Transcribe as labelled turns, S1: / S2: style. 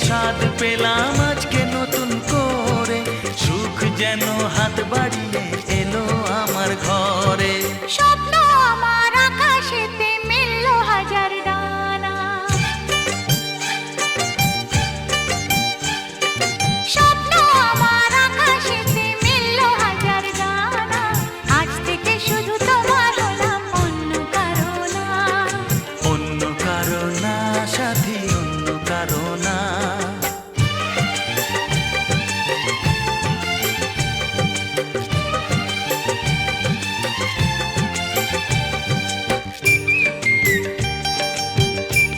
S1: স্বাদ পেলাম আজকে নতুন করে, সুখ যেন হাত বাড়িয়ে এলো আমার ঘরে।
S2: স্বপ্ন আমার আকাশেতে মেলল হাজার ডানা, স্বপ্ন আমার আকাশেতে মেলল হাজার ডানা। আজ থেকে শুধু তোমার হলাম, অন্য কারো না।
S1: অন্য কারো না সাথী, অন্য কারো না।